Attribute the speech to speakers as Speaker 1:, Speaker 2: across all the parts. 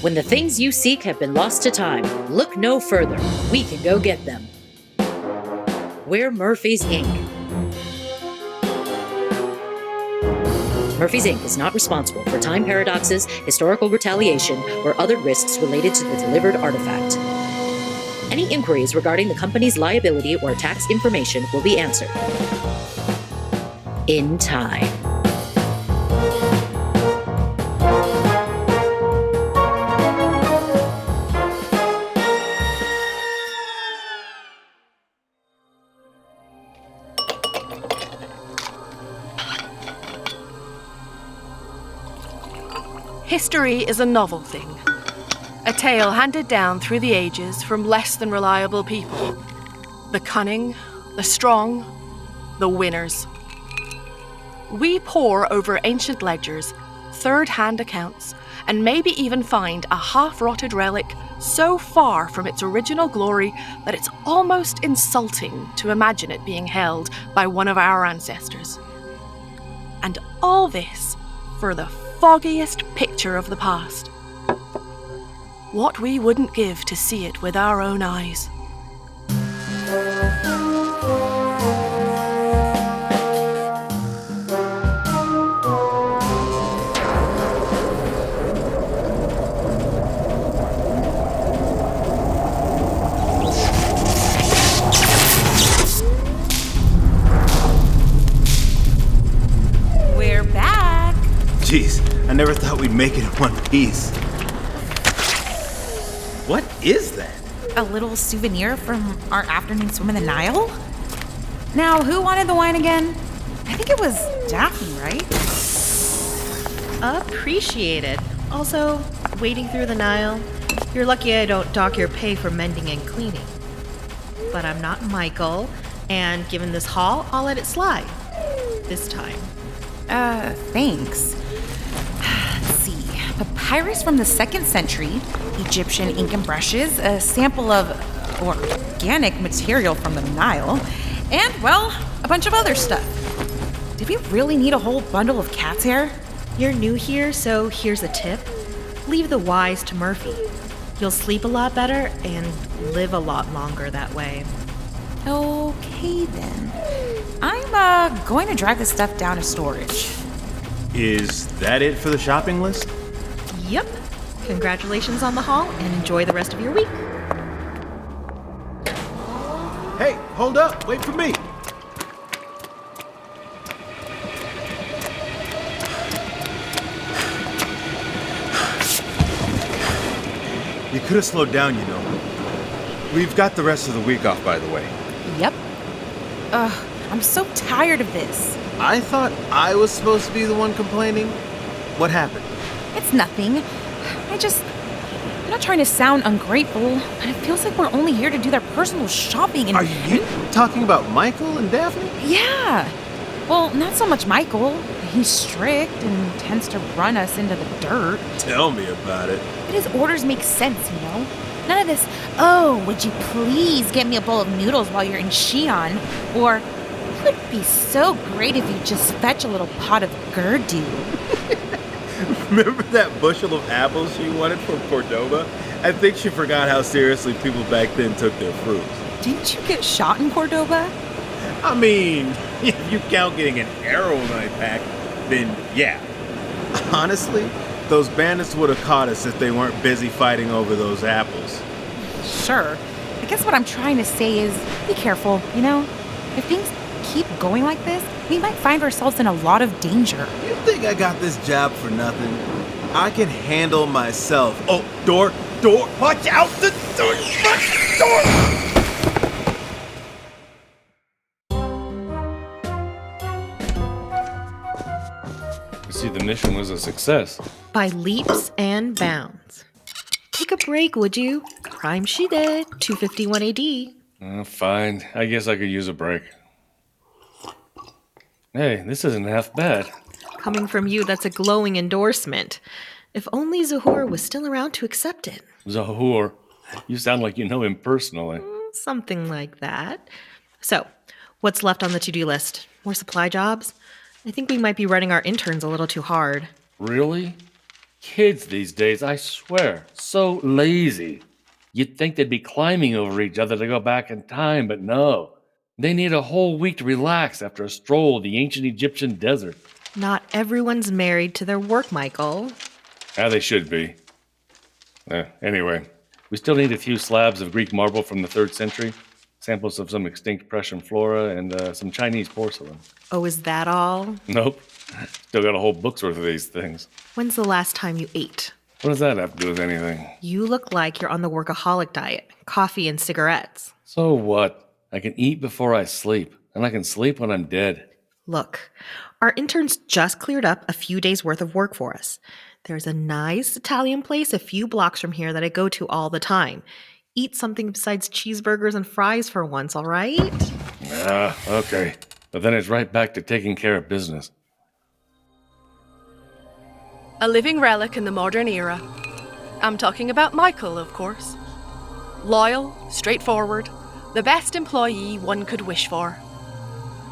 Speaker 1: When the things you seek have been lost to time, look no further. We can go get them. We're Murphy's Inc. Murphy's Inc. is not responsible for time paradoxes, historical retaliation, or other risks related to the delivered artifact. Any inquiries regarding the company's liability or tax information will be answered in time.
Speaker 2: History is a novel thing. A tale handed down through the ages from less than reliable people. The cunning, the strong, the winners. We pore over ancient ledgers, third-hand accounts, and maybe even find a half-rotted relic so far from its original glory that it's almost insulting to imagine it being held by one of our ancestors. And all this for the foggiest picture of the past. What we wouldn't give to see it with our own eyes.
Speaker 3: We're back!
Speaker 4: Jeez, I never thought we'd make it in one piece. What is that?
Speaker 3: A little souvenir from our afternoon swim in the Nile? Now, who wanted the wine again? I think it was Daphne, right?
Speaker 5: Appreciated. Also, wading through the Nile. You're lucky I don't dock your pay for mending and cleaning. But I'm not Michael, and given this haul, I'll let it slide. This time.
Speaker 3: Thanks. Let's see. Papyrus from the 2nd century, Egyptian ink and brushes, a sample of organic material from the Nile, and, well, a bunch of other stuff. Did we really need a whole bundle of cat's hair?
Speaker 5: You're new here, so here's a tip. Leave the whys to Murphy. You'll sleep a lot better and live a lot longer that way.
Speaker 3: Okay, then. I'm going to drive this stuff down to storage.
Speaker 4: Is that it for the shopping list?
Speaker 5: Yep. Congratulations on the haul, and enjoy the rest of your week.
Speaker 4: Hey, hold up. Wait for me. You could have slowed down, you know. We've got the rest of the week off, by the way.
Speaker 3: Yep. I'm so tired of this.
Speaker 4: I thought I was supposed to be the one complaining. What happened?
Speaker 3: It's nothing. I'm not trying to sound ungrateful, but it feels like we're only here to do their personal shopping and...
Speaker 4: Are you talking about Michael and Daphne?
Speaker 3: Yeah. Well, not so much Michael. He's strict and tends to run us into the dirt.
Speaker 4: Tell me about it.
Speaker 3: But his orders make sense, you know? None of this, oh, would you please get me a bowl of noodles while you're in Xi'an? Or, it would be so great if you just fetch a little pot of Gerdu.
Speaker 4: Remember that bushel of apples she wanted from Cordoba? I think she forgot how seriously people back then took their fruits.
Speaker 3: Didn't you get shot in Cordoba?
Speaker 4: I mean, if you count getting an arrow in my pack, then yeah. Honestly, those bandits would have caught us if they weren't busy fighting over those apples.
Speaker 3: Sure. I guess what I'm trying to say is, be careful, you know? If things keep going like this, we might find ourselves in a lot of danger.
Speaker 4: You think I got this job for nothing? I can handle myself. Oh, door, watch out, the door.
Speaker 6: See, the mission was a success.
Speaker 5: By leaps and bounds. Take a break, would you? Crime she did. 251 AD.
Speaker 6: Fine. I guess I could use a break. Hey, this isn't half bad.
Speaker 5: Coming from you, that's a glowing endorsement. If only Zahor was still around to accept it.
Speaker 6: Zahor, you sound like you know him personally.
Speaker 5: Something like that. So, what's left on the to-do list? More supply jobs? I think we might be running our interns a little too hard.
Speaker 6: Really? Kids these days, I swear, so lazy. You'd think they'd be climbing over each other to go back in time, but no. They need a whole week to relax after a stroll of the ancient Egyptian desert.
Speaker 5: Not everyone's married to their work, Michael.
Speaker 6: They should be. Anyway, we still need a few slabs of Greek marble from the 3rd century, samples of some extinct Prussian flora, and some Chinese porcelain.
Speaker 5: Oh, is that all?
Speaker 6: Nope. Still got a whole book's worth of these things.
Speaker 5: When's the last time you ate?
Speaker 6: What does that have to do with anything?
Speaker 5: You look like you're on the workaholic diet. Coffee and cigarettes.
Speaker 6: So what? I can eat before I sleep, and I can sleep when I'm dead.
Speaker 5: Look, our interns just cleared up a few days' worth of work for us. There's a nice Italian place a few blocks from here that I go to all the time. Eat something besides cheeseburgers and fries for once, all right?
Speaker 6: Okay. But then it's right back to taking care of business.
Speaker 2: A living relic in the modern era. I'm talking about Michael, of course. Loyal, straightforward, the best employee one could wish for.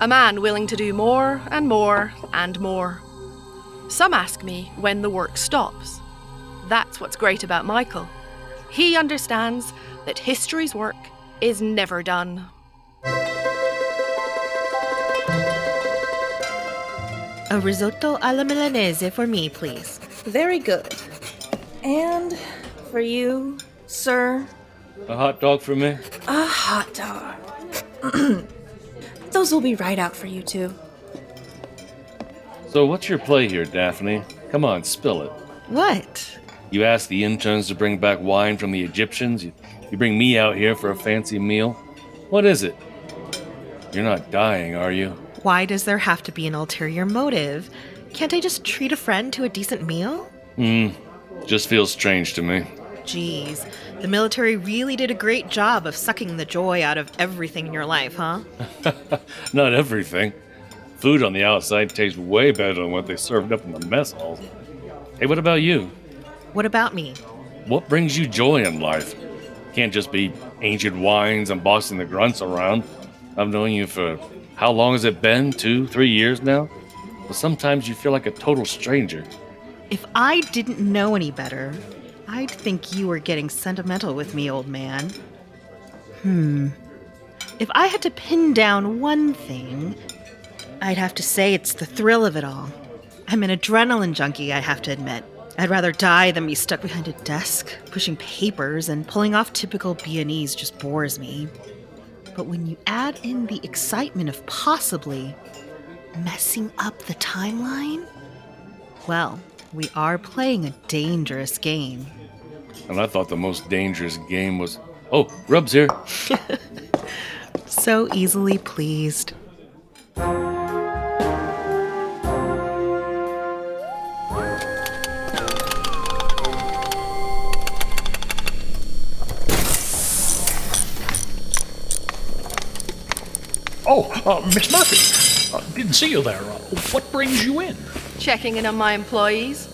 Speaker 2: A man willing to do more and more and more. Some ask me when the work stops. That's what's great about Michael. He understands that history's work is never done.
Speaker 5: A risotto alla milanese for me, please.
Speaker 7: Very good. And for you, sir?
Speaker 6: A hot dog for me?
Speaker 7: A hot dog. Those will be right out for you two.
Speaker 6: So what's your play here, Daphne? Come on, spill it.
Speaker 5: What?
Speaker 6: You asked the interns to bring back wine from the Egyptians. You bring me out here for a fancy meal. What is it? You're not dying, are you?
Speaker 5: Why does there have to be an ulterior motive? Can't I just treat a friend to a decent meal?
Speaker 6: Just feels strange to me.
Speaker 5: Geez, the military really did a great job of sucking the joy out of everything in your life, huh?
Speaker 6: Not everything. Food on the outside tastes way better than what they served up in the mess halls. Hey, what about you?
Speaker 5: What about me?
Speaker 6: What brings you joy in life? Can't just be ancient wines and bossing the grunts around. I've known you for, how long has it been? 2, 3 years now? But sometimes you feel like a total stranger.
Speaker 5: If I didn't know any better, I'd think you were getting sentimental with me, old man. If I had to pin down one thing, I'd have to say it's the thrill of it all. I'm an adrenaline junkie, I have to admit. I'd rather die than be stuck behind a desk, pushing papers, and pulling off typical B&Es just bores me. But when you add in the excitement of possibly messing up the timeline, well, we are playing a dangerous game.
Speaker 6: And I thought the most dangerous game was... Oh, Rub's here.
Speaker 5: So easily pleased.
Speaker 8: Miss Murphy, didn't see you there. What brings you in?
Speaker 2: Checking in on my employees.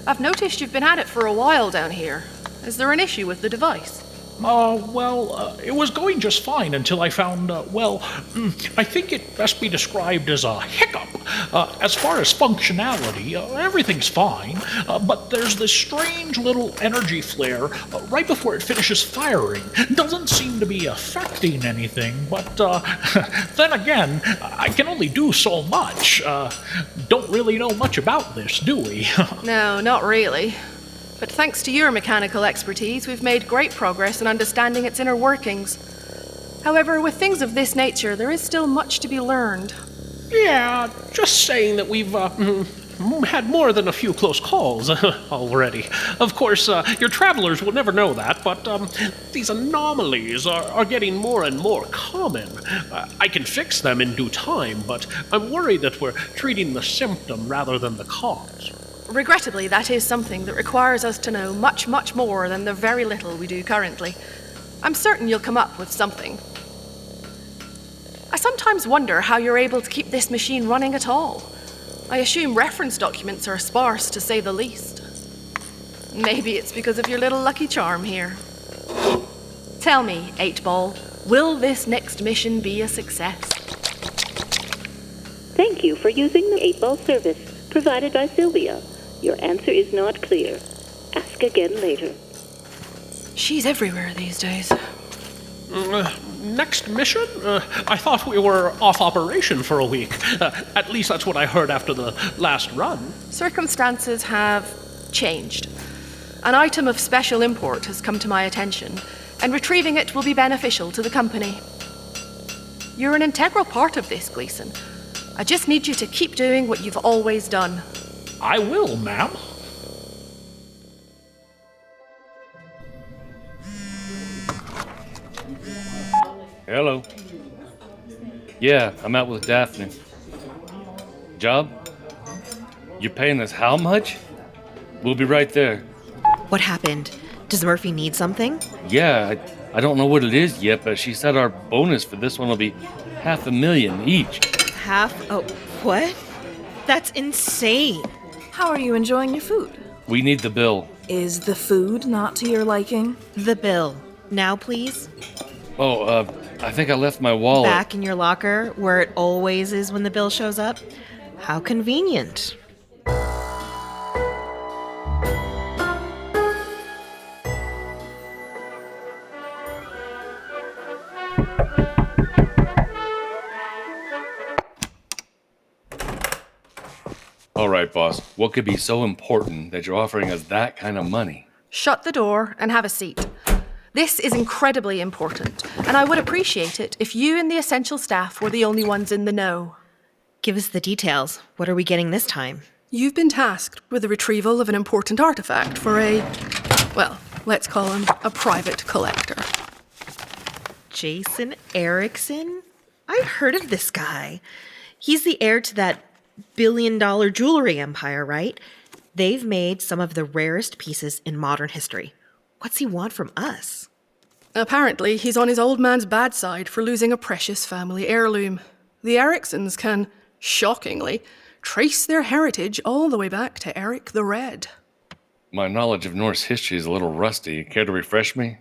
Speaker 2: I've noticed you've been at it for a while down here. Is there an issue with the device?
Speaker 8: It was going just fine until I found, I think it best be described as a hiccup. As far as functionality, everything's fine, but there's this strange little energy flare right before it finishes firing. Doesn't seem to be affecting anything, but then again, I can only do so much. Don't really know much about this, do we?
Speaker 2: No, not really. But thanks to your mechanical expertise, we've made great progress in understanding its inner workings. However, with things of this nature, there is still much to be learned.
Speaker 8: Yeah, just saying that we've had more than a few close calls already. Of course, your travelers will never know that, but these anomalies are getting more and more common. I can fix them in due time, but I'm worried that we're treating the symptom rather than the cause.
Speaker 2: Regrettably, that is something that requires us to know much, much more than the very little we do currently. I'm certain you'll come up with something. I sometimes wonder how you're able to keep this machine running at all. I assume reference documents are sparse, to say the least. Maybe it's because of your little lucky charm here. Tell me, 8-Ball, will this next mission be a success?
Speaker 9: Thank you for using the 8-Ball service provided by Sylvia. Your answer is not clear. Ask again later.
Speaker 2: She's everywhere these days.
Speaker 8: Next mission? I thought we were off operation for a week. At least that's what I heard after the last run.
Speaker 2: Circumstances have changed. An item of special import has come to my attention, and retrieving it will be beneficial to the company. You're an integral part of this, Gleason. I just need you to keep doing what you've always done.
Speaker 8: I will, ma'am.
Speaker 6: Hello. Yeah, I'm out with Daphne. Job? You're paying us how much? We'll be right there.
Speaker 5: What happened? Does Murphy need something?
Speaker 6: Yeah, I don't know what it is yet, but she said our bonus for this one will be $500,000 each.
Speaker 5: Oh, what? That's insane.
Speaker 7: How are you enjoying your food?
Speaker 6: We need the bill.
Speaker 7: Is the food not to your liking?
Speaker 5: The bill. Now, please.
Speaker 6: Oh, I think I left my wallet.
Speaker 5: Back in your locker, where it always is when the bill shows up? How convenient.
Speaker 6: All right, boss. What could be so important that you're offering us that kind of money?
Speaker 2: Shut the door and have a seat. This is incredibly important, and I would appreciate it if you and the essential staff were the only ones in the know.
Speaker 5: Give us the details. What are we getting this time?
Speaker 2: You've been tasked with the retrieval of an important artifact for let's call him a private collector.
Speaker 5: Jason Erickson? I've heard of this guy. He's the heir to that billion-dollar jewelry empire, right? They've made some of the rarest pieces in modern history. What's he want from us?
Speaker 2: Apparently, he's on his old man's bad side for losing a precious family heirloom. The Ericksons can, shockingly, trace their heritage all the way back to Eric the Red.
Speaker 6: My knowledge of Norse history is a little rusty. Care to refresh me?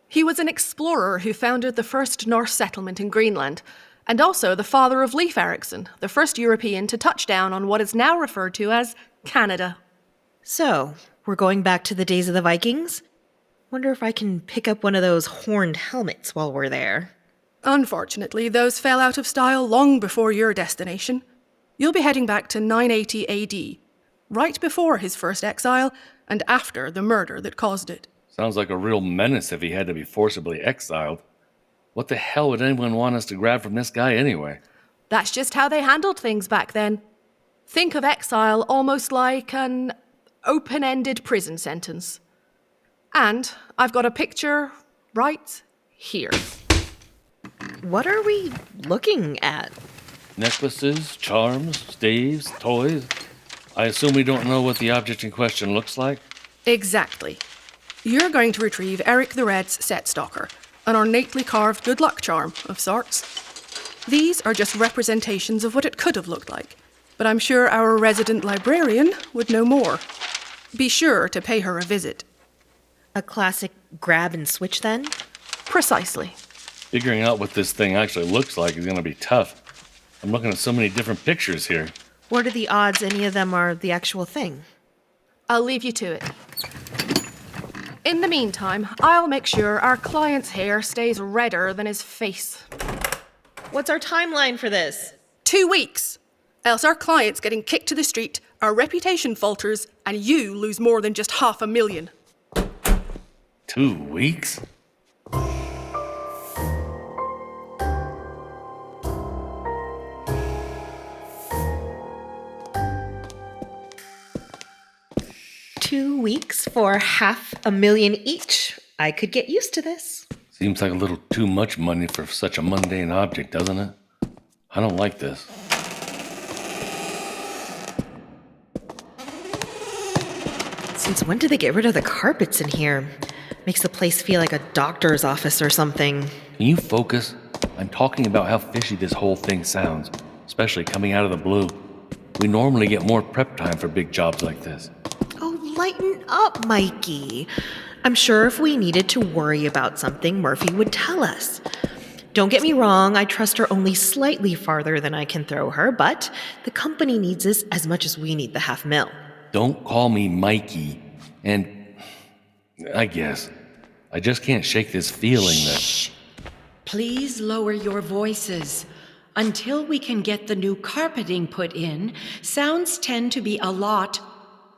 Speaker 2: He was an explorer who founded the first Norse settlement in Greenland, and also the father of Leif Erikson, the first European to touch down on what is now referred to as Canada.
Speaker 5: So, we're going back to the days of the Vikings? Wonder if I can pick up one of those horned helmets while we're there.
Speaker 2: Unfortunately, those fell out of style long before your destination. You'll be heading back to 980 AD, right before his first exile and after the murder that caused it.
Speaker 6: Sounds like a real menace if he had to be forcibly exiled. What the hell would anyone want us to grab from this guy anyway?
Speaker 2: That's just how they handled things back then. Think of exile almost like an open-ended prison sentence. And I've got a picture right here.
Speaker 5: What are we looking at?
Speaker 6: Necklaces, charms, staves, toys. I assume we don't know what the object in question looks like?
Speaker 2: Exactly. You're going to retrieve Eric the Red's set stalker, an ornately carved good luck charm of sorts. These are just representations of what it could have looked like, but I'm sure our resident librarian would know more. Be sure to pay her a visit.
Speaker 5: A classic grab and switch, then?
Speaker 2: Precisely.
Speaker 6: Figuring out what this thing actually looks like is going to be tough. I'm looking at so many different pictures here.
Speaker 5: What are the odds any of them are the actual thing?
Speaker 2: I'll leave you to it. In the meantime, I'll make sure our client's hair stays redder than his face.
Speaker 5: What's our timeline for this?
Speaker 2: 2 weeks. Else our client's getting kicked to the street, our reputation falters, and you lose more than just $500,000.
Speaker 6: 2 weeks?
Speaker 5: $2 for $500,000 each. I could get used to this.
Speaker 6: Seems like a little too much money for such a mundane object, doesn't it? I don't like this.
Speaker 5: Since when did they get rid of the carpets in here? Makes the place feel like a doctor's office or something.
Speaker 6: Can you focus? I'm talking about how fishy this whole thing sounds, especially coming out of the blue. We normally get more prep time for big jobs like this.
Speaker 5: Oh, lighten up, Mikey. I'm sure if we needed to worry about something, Murphy would tell us. Don't get me wrong, I trust her only slightly farther than I can throw her, but the company needs us as much as we need the $500,000.
Speaker 6: Don't call me Mikey. And I guess I just can't shake this feeling that...
Speaker 10: Please lower your voices. Until we can get the new carpeting put in, sounds tend to be a lot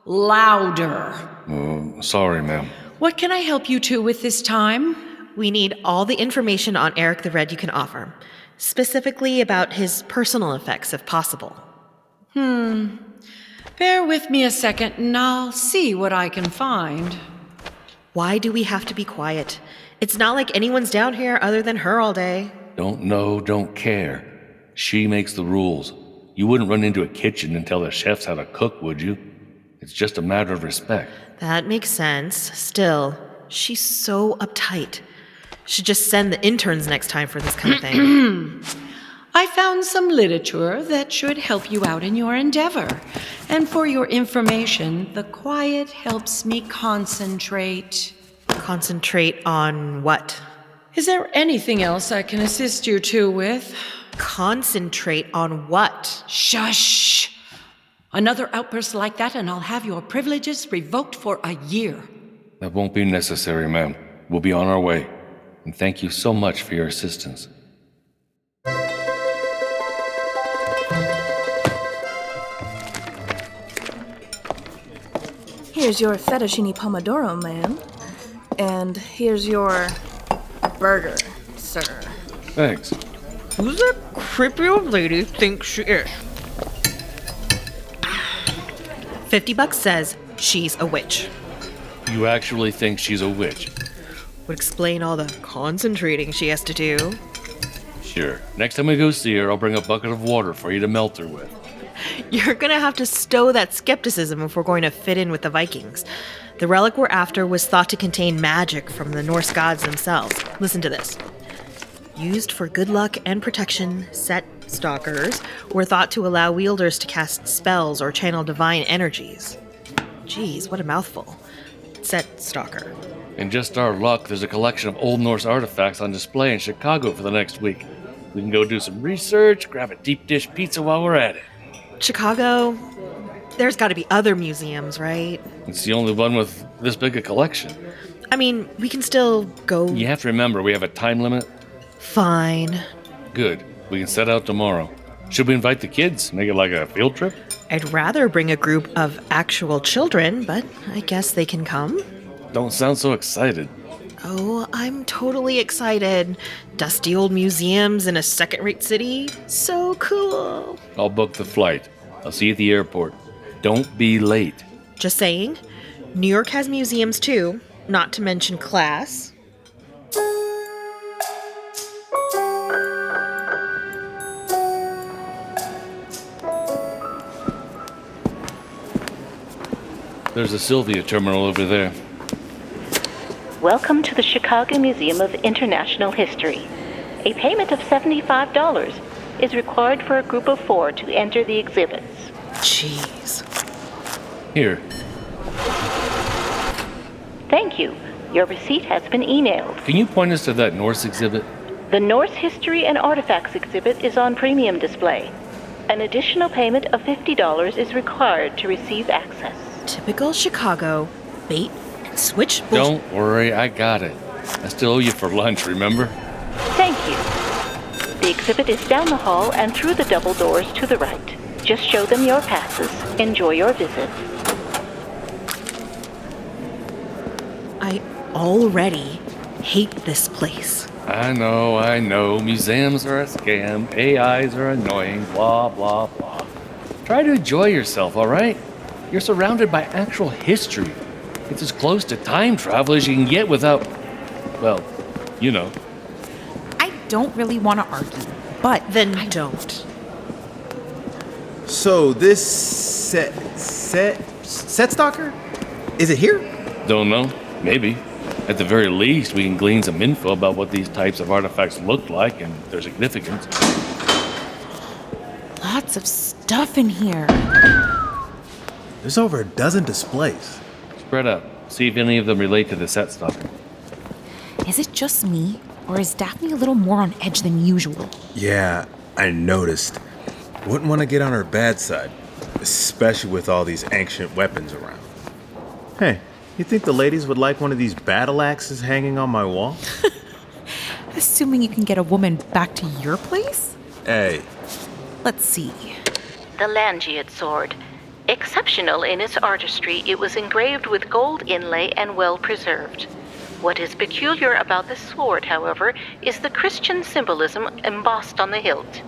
Speaker 10: louder.
Speaker 6: Oh, sorry, ma'am.
Speaker 10: What can I help you two with this time?
Speaker 5: We need all the information on Eric the Red you can offer, specifically about his personal effects, if possible.
Speaker 10: Bear with me a second and I'll see what I can find.
Speaker 5: Why do we have to be quiet? It's not like anyone's down here other than her all day.
Speaker 6: Don't know, don't care. She makes the rules. You wouldn't run into a kitchen and tell the chefs how to cook, would you? It's just a matter of respect.
Speaker 5: That makes sense. Still, she's so uptight. Should just send the interns next time for this kind of thing.
Speaker 10: I found some literature that should help you out in your endeavor. And for your information, the quiet helps me concentrate.
Speaker 5: Concentrate on what?
Speaker 10: Is there anything else I can assist you two with?
Speaker 5: Concentrate on what?
Speaker 10: Shush! Another outburst like that and I'll have your privileges revoked for a year.
Speaker 6: That won't be necessary, ma'am. We'll be on our way. And thank you so much for your assistance.
Speaker 7: Here's your fettuccine pomodoro, ma'am. And here's your burger, sir.
Speaker 6: Thanks.
Speaker 5: Who's that creepy old lady think she is? $50 says she's a witch.
Speaker 6: You actually think she's a witch?
Speaker 5: Would explain all the concentrating she has to do.
Speaker 6: Sure. Next time we go see her, I'll bring a bucket of water for you to melt her with.
Speaker 5: You're gonna have to stow that skepticism if we're going to fit in with the Vikings. The relic we're after was thought to contain magic from the Norse gods themselves. Listen to this. Used for good luck and protection, set stalkers were thought to allow wielders to cast spells or channel divine energies. Geez, what a mouthful. Set stalker.
Speaker 6: In just our luck, there's a collection of Old Norse artifacts on display in Chicago for the next week. We can go do some research, grab a deep dish pizza while we're at it.
Speaker 5: Chicago? There's gotta be other museums, right?
Speaker 6: It's the only one with this big a collection.
Speaker 5: I mean, we can still go...
Speaker 6: You have to remember, we have a time limit.
Speaker 5: Fine.
Speaker 6: Good. We can set out tomorrow. Should we invite the kids? Make it like a field trip?
Speaker 5: I'd rather bring a group of actual children, but I guess they can come.
Speaker 6: Don't sound so excited.
Speaker 5: Oh, I'm totally excited. Dusty old museums in a second-rate city? So cool.
Speaker 6: I'll book the flight. I'll see you at the airport. Don't be late.
Speaker 5: Just saying. New York has museums too, not to mention class.
Speaker 6: There's a Sylvia terminal over there.
Speaker 9: Welcome to the Chicago Museum of International History. A payment of $75 is required for a group of 4 to enter the exhibits.
Speaker 5: Jeez.
Speaker 6: Here.
Speaker 9: Thank you. Your receipt has been emailed.
Speaker 6: Can you point us to that Norse exhibit?
Speaker 9: The Norse History and Artifacts exhibit is on premium display. An additional payment of $50 is required to receive access.
Speaker 5: Typical Chicago. Bait and switch bullshit.
Speaker 6: Don't worry, I got it. I still owe you for lunch, remember?
Speaker 9: Thank you. The exhibit is down the hall and through the double doors to the right. Just show them your passes. Enjoy your visit.
Speaker 5: I already hate this place.
Speaker 6: I know. Museums are a scam. AIs are annoying. Blah, blah, blah. Try to enjoy yourself, all right? You're surrounded by actual history. It's as close to time travel as you can get without, well, you know.
Speaker 3: I don't really want to argue, but
Speaker 5: Then don't.
Speaker 4: So this set stalker? Is it here?
Speaker 6: Don't know. Maybe. At the very least, we can glean some info about what these types of artifacts look like and their significance.
Speaker 3: lots of stuff in here.
Speaker 4: There's over a dozen displays.
Speaker 6: Spread out. See if any of them relate to the set stalker.
Speaker 3: Is it just me, or is Daphne a little more on edge than usual?
Speaker 4: Yeah, I noticed. Wouldn't want to get on her bad side. especially with all these ancient weapons around. Hey, you think the ladies would like one of these battle axes hanging on my wall?
Speaker 3: Assuming you can get a woman back to your place?
Speaker 4: Hey,
Speaker 3: Let's see.
Speaker 9: The Langiad sword. Exceptional in its artistry, it was engraved with gold inlay and well preserved. What is peculiar about this sword, however, is the Christian symbolism embossed on the hilt.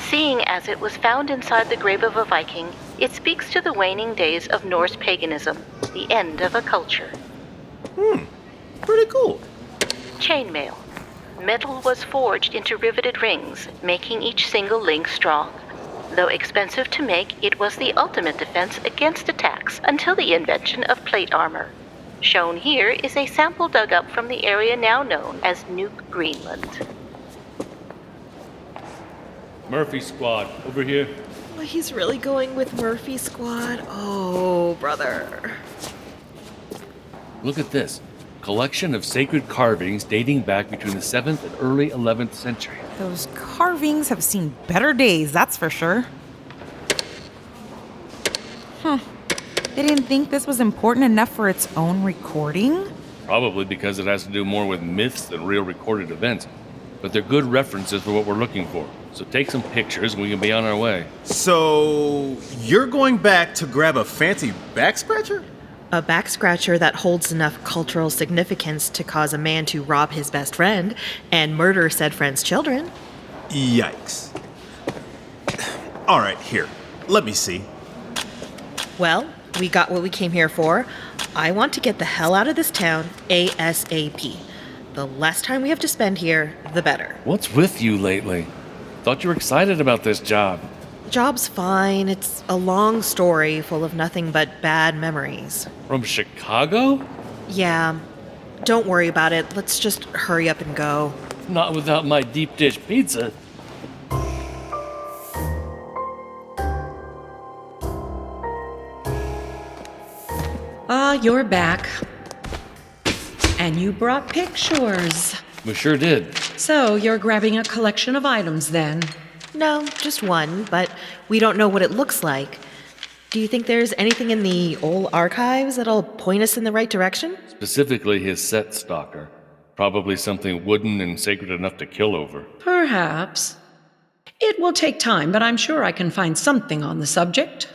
Speaker 9: Seeing as it was found inside the grave of a Viking, it speaks to the waning days of Norse paganism, the end of a culture.
Speaker 4: pretty cool.
Speaker 9: Chainmail. Metal was forged into riveted rings, making each single link strong. Though expensive to make, it was the ultimate defense against attacks until the invention of plate armor. Shown here is a sample dug up from the area now known as Nuke, Greenland.
Speaker 6: Murphy squad, over here.
Speaker 5: He's really going with Murphy Squad? Oh, brother.
Speaker 6: Look at this. Collection of sacred carvings dating back between the 7th and early 11th century.
Speaker 3: Those carvings have seen better days, that's for sure. They didn't think this was important enough for its own recording?
Speaker 6: Probably because it has to do more with myths than real recorded events. But they're good references for what we're looking for. So take some pictures and we can be on our way.
Speaker 4: So, you're going back to grab a fancy back scratcher?
Speaker 5: A back scratcher that holds enough cultural significance to cause a man to rob his best friend and murder said friend's children.
Speaker 4: Yikes. All right, here. Let me see.
Speaker 5: Well, we got what we came here for. I want to get the hell out of this town ASAP. The less time we have to spend here, the better.
Speaker 6: What's with you lately? Thought you were excited about this job.
Speaker 5: The job's fine. It's a long story full of nothing but bad memories.
Speaker 6: From Chicago?
Speaker 5: Yeah. Don't worry about it. Let's just hurry up and go.
Speaker 6: Not without my deep dish pizza.
Speaker 10: Ah, you're back. And you brought pictures.
Speaker 6: We sure did.
Speaker 10: So you're grabbing a collection of items then?
Speaker 5: No, just one, but we don't know what it looks like. Do you think there's anything in the old archives that'll point us in the right direction?
Speaker 6: Specifically his set stalker. Probably something wooden and sacred enough to kill over.
Speaker 10: Perhaps. It will take time, but I'm sure I can find something on the subject.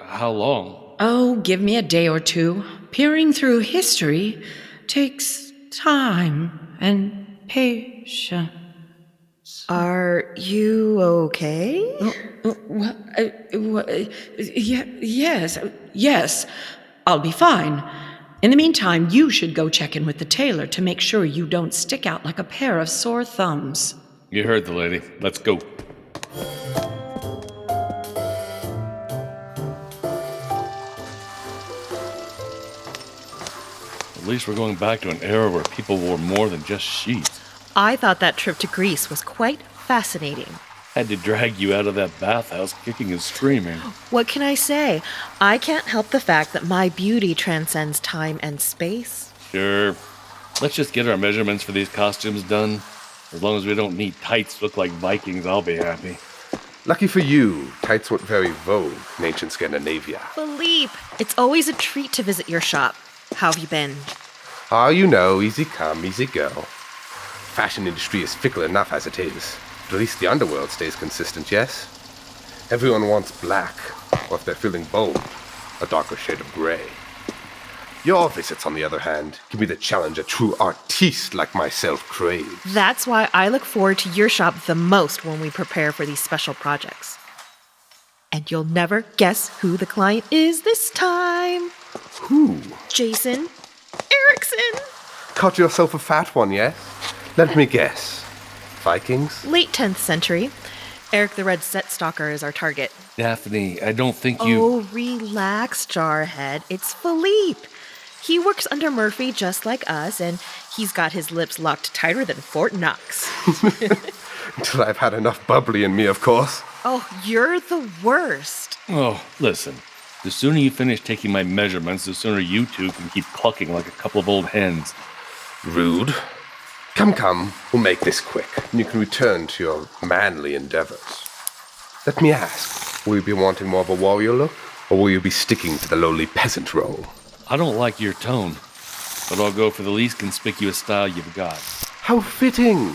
Speaker 6: How long?
Speaker 10: Oh, give me a day or two. Peering through history takes time and patience.
Speaker 5: Are you okay?
Speaker 10: Yes, I'll be fine. In the meantime, you should go check in with the tailor to make sure you don't stick out like a pair of sore thumbs.
Speaker 6: You heard the lady. Let's go. At least we're going back to an era where people wore more than just sheets.
Speaker 5: I thought that trip to Greece was quite fascinating.
Speaker 6: Had to drag you out of that bathhouse kicking and screaming.
Speaker 5: What can I say? I can't help the fact that my beauty transcends time and space.
Speaker 6: Sure. Let's just get our measurements for these costumes done. As long as we don't need tights to look like Vikings, I'll be happy.
Speaker 11: Lucky for you, tights weren't very vogue in ancient Scandinavia.
Speaker 5: Philippe, it's always a treat to visit your shop. How have you been?
Speaker 11: Ah, you know, easy come, easy go. Fashion industry is fickle enough as it is. But at least the underworld stays consistent, yes? Everyone wants black, or if they're feeling bold, a darker shade of gray. Your visits, on the other hand, give me the challenge a true artiste like myself craves.
Speaker 5: That's why I look forward to your shop the most when we prepare for these special projects. And you'll never guess who the client is this time.
Speaker 11: Who?
Speaker 5: Jason Erickson.
Speaker 11: Caught yourself a fat one, yes? Let me guess. Vikings?
Speaker 5: Late 10th century. Eric the Red Set Stalker is our target.
Speaker 6: Daphne, I don't think you...
Speaker 5: Oh, relax, Jarhead. It's Philippe. He works under Murphy just like us, and he's got his lips locked tighter than Fort Knox.
Speaker 11: Until I've had enough bubbly in me, of course.
Speaker 5: Oh, you're the worst.
Speaker 6: Oh, listen. The sooner you finish taking my measurements, the sooner you two can keep clucking like a couple of old hens.
Speaker 11: Rude. Come, we'll make this quick, and you can return to your manly endeavors. Let me ask, Will you be wanting more of a warrior look, or will you be sticking to the lowly peasant role?
Speaker 6: I don't like your tone, but I'll go for the least conspicuous style you've got.
Speaker 11: How fitting!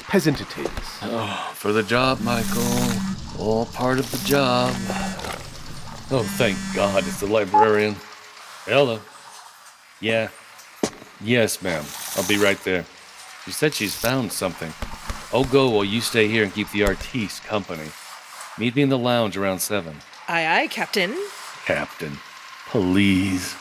Speaker 11: Peasant it is.
Speaker 6: Oh, for the job, Michael. All part of the job. Oh, thank God it's the librarian. Hello. Yeah. Yes, ma'am. I'll be right there. She said she's found something. I'll go while you stay here and keep the artiste company. Meet me in the lounge around 7.
Speaker 5: Aye, aye, Captain.
Speaker 6: Captain, please.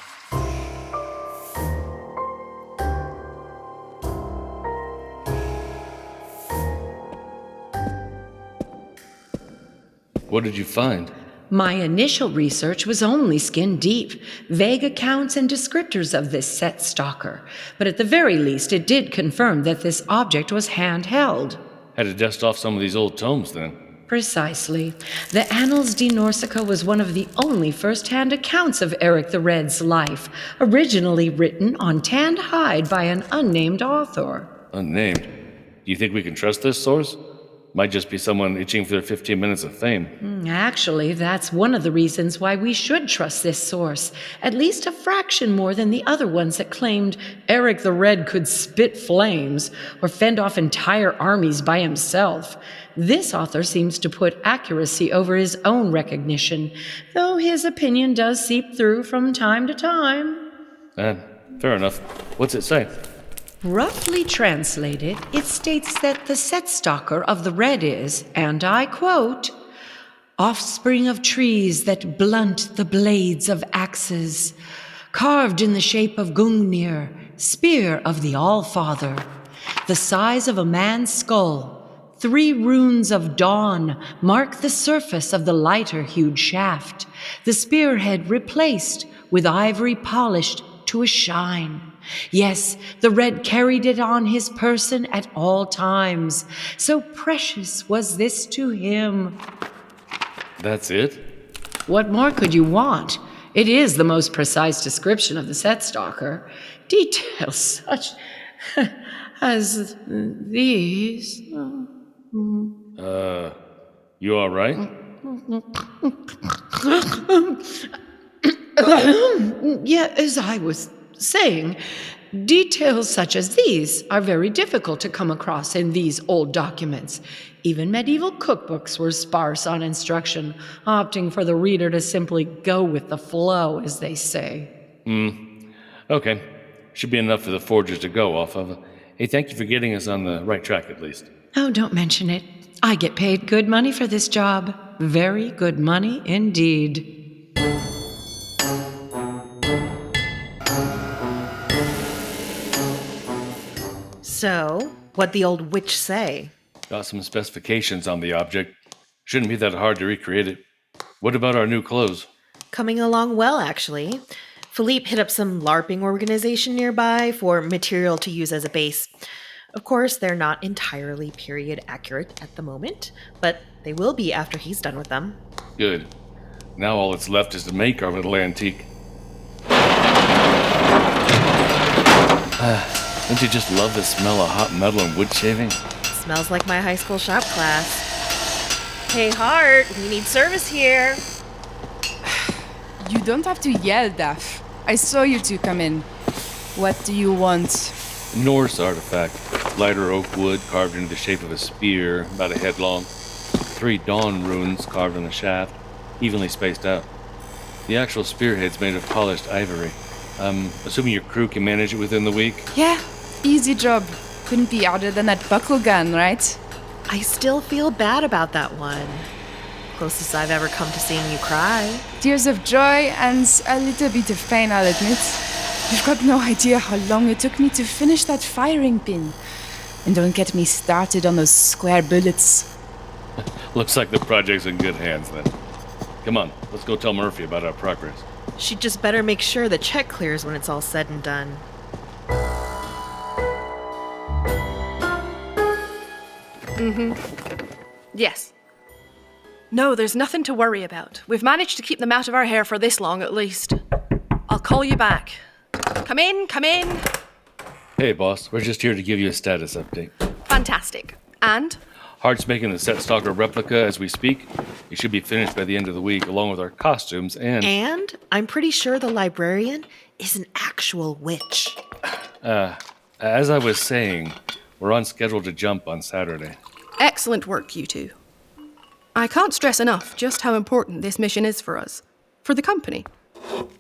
Speaker 6: What did you find?
Speaker 10: My initial research was only skin deep, vague accounts and descriptors of this set stalker, but at the very least it did confirm that this object was handheld.
Speaker 6: Had to dust off some of these old tomes then.
Speaker 10: Precisely. The Annals de Norsica was one of the only first-hand accounts of Eric the Red's life, originally written on tanned hide by an unnamed author.
Speaker 6: Unnamed? Do you think we can trust this source? Might just be someone itching for their 15 minutes of fame.
Speaker 10: Actually, that's one of the reasons why we should trust this source, at least a fraction more than the other ones that claimed Eric the Red could spit flames or fend off entire armies by himself. This author seems to put accuracy over his own recognition, though his opinion does seep through from time to time.
Speaker 6: Fair enough. What's it say?
Speaker 10: Roughly translated, it states that the set stalker of the Red is, and I quote, offspring of trees that blunt the blades of axes, carved in the shape of Gungnir, spear of the Allfather, the size of a man's skull. 3 runes of dawn mark the surface of the lighter-hued shaft, the spearhead replaced with ivory polished to a shine. Yes, the Red carried it on his person at all times. So precious was this to him.
Speaker 6: That's it?
Speaker 10: What more could you want? It is the most precise description of the set stalker. Details such as these.
Speaker 6: You all right?
Speaker 10: Yeah, as I was saying, details such as these are very difficult to come across in these old documents. Even medieval cookbooks were sparse on instruction, opting for the reader to simply go with the flow, as they say.
Speaker 6: Okay. Should be enough for the forgers to go off of. Hey, thank you for getting us on the right track at least.
Speaker 10: Oh, don't mention it. I get paid good money for this job. Very good money indeed.
Speaker 5: So, what'd the old witch say?
Speaker 6: Got some specifications on the object. Shouldn't be that hard to recreate it. What about our new clothes?
Speaker 5: Coming along well, actually. Philippe hit up some LARPing organization nearby for material to use as a base. Of course, they're not entirely period accurate at the moment, but they will be after he's done with them.
Speaker 6: Good. Now all that's left is to make our little antique. Don't you just love the smell of hot metal and wood shavings?
Speaker 5: Smells like my high school shop class. Hey, Hart, we need service here.
Speaker 12: You don't have to yell, Daff. I saw you two come in. What do you want?
Speaker 6: Norse artifact. Lighter oak wood carved into the shape of a spear, about a head long. 3 dawn runes carved on the shaft, evenly spaced out. The actual spearhead's made of polished ivory. Assuming your crew can manage it within the week?
Speaker 12: Yeah, easy job. Couldn't be harder than that buckle gun, right?
Speaker 5: I still feel bad about that one. Closest I've ever come to seeing you cry.
Speaker 12: Tears of joy and a little bit of pain, I'll admit. You've got no idea how long it took me to finish that firing pin. And don't get me started on those square bullets.
Speaker 6: Looks like the project's in good hands then. Come on, let's go tell Murphy about our progress.
Speaker 5: She'd just better make sure the check clears when it's all said and done.
Speaker 2: Yes. No, there's nothing to worry about. We've managed to keep them out of our hair for this long, at least. I'll call you back. Come in, come in.
Speaker 6: Hey, boss. We're just here to give you a status update.
Speaker 2: Fantastic. And?
Speaker 6: Hart's making the Set Stalker replica as we speak. It should be finished by the end of the week, along with our costumes and...
Speaker 5: And I'm pretty sure the librarian is an actual witch.
Speaker 6: As I was saying, we're on schedule to jump on Saturday.
Speaker 2: Excellent work, you two. I can't stress enough just how important this mission is for us, for the company.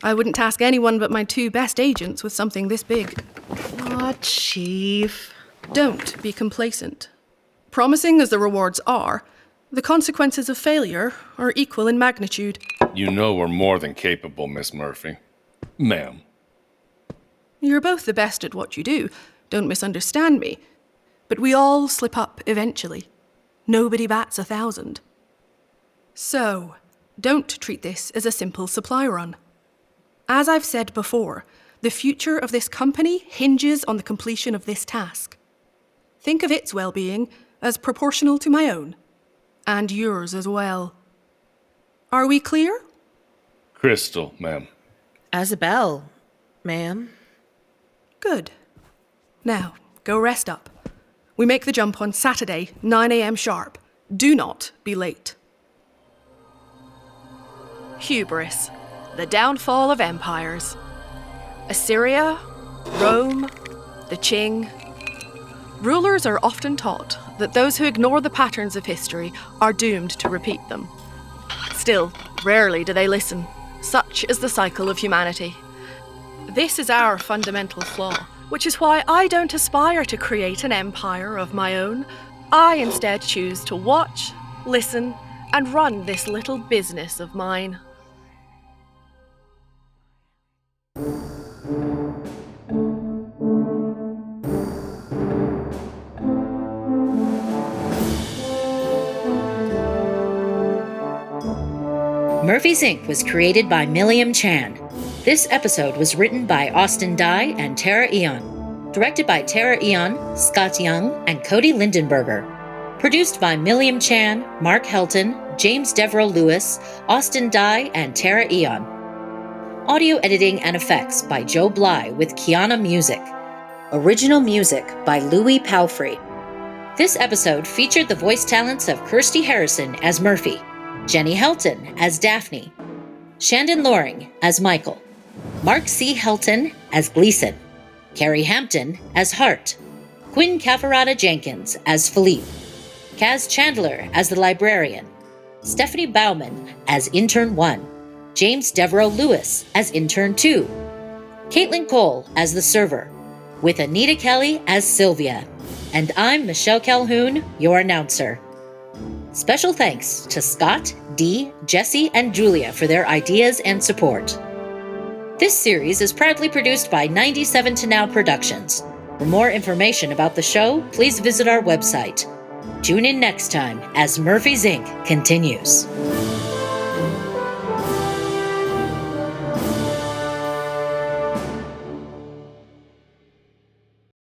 Speaker 2: I wouldn't task anyone but my 2 best agents with something this big.
Speaker 5: Aw, Chief.
Speaker 2: Don't be complacent. Promising as the rewards are, the consequences of failure are equal in magnitude.
Speaker 6: You know we're more than capable, Miss Murphy. Ma'am.
Speaker 2: You're both the best at what you do, don't misunderstand me. But we all slip up eventually. Nobody bats 1,000. So, don't treat this as a simple supply run. As I've said before, the future of this company hinges on the completion of this task. Think of its well-being as proportional to my own, and yours as well. Are we clear?
Speaker 6: Crystal, ma'am.
Speaker 5: As a bell, ma'am.
Speaker 2: Good. Now, go rest up. We make the jump on Saturday, 9 a.m. sharp. Do not be late. Hubris, the downfall of empires. Assyria, Rome, the Qing. Rulers are often taught that those who ignore the patterns of history are doomed to repeat them. Still, rarely do they listen. Such is the cycle of humanity. This is our fundamental flaw, which is why I don't aspire to create an empire of my own. I instead choose to watch, listen, and run this little business of mine.
Speaker 1: Murphy's Inc. was created by Milliam Chan. This episode was written by Austin Dye and Tara Eon. Directed by Tara Eon, Scott Young, and Cody Lindenberger. Produced by Milliam Chan, Mark Helton, James Deverell Lewis, Austin Dye, and Tara Eon. Audio editing and effects by Joe Bly with Kiana Music. Original music by Louis Palfrey. This episode featured the voice talents of Kirsty Harrison as Murphy, Jenny Helton as Daphne, Shandon Loring as Michael, Mark C. Helton as Gleason, Carrie Hampton as Hart, Quinn Cavarata Jenkins as Philippe, Kaz Chandler as the librarian, Stephanie Bauman as Intern 1, James Deverell Lewis as Intern 2, Caitlin Cole as the server, with Anita Kelly as Sylvia, and I'm Michelle Calhoun, your announcer. Special thanks to Scott, Dee, Jesse, and Julia for their ideas and support. This series is proudly produced by 97 to Now Productions. For more information about the show, please visit our website. Tune in next time as Murphy's Inc. continues.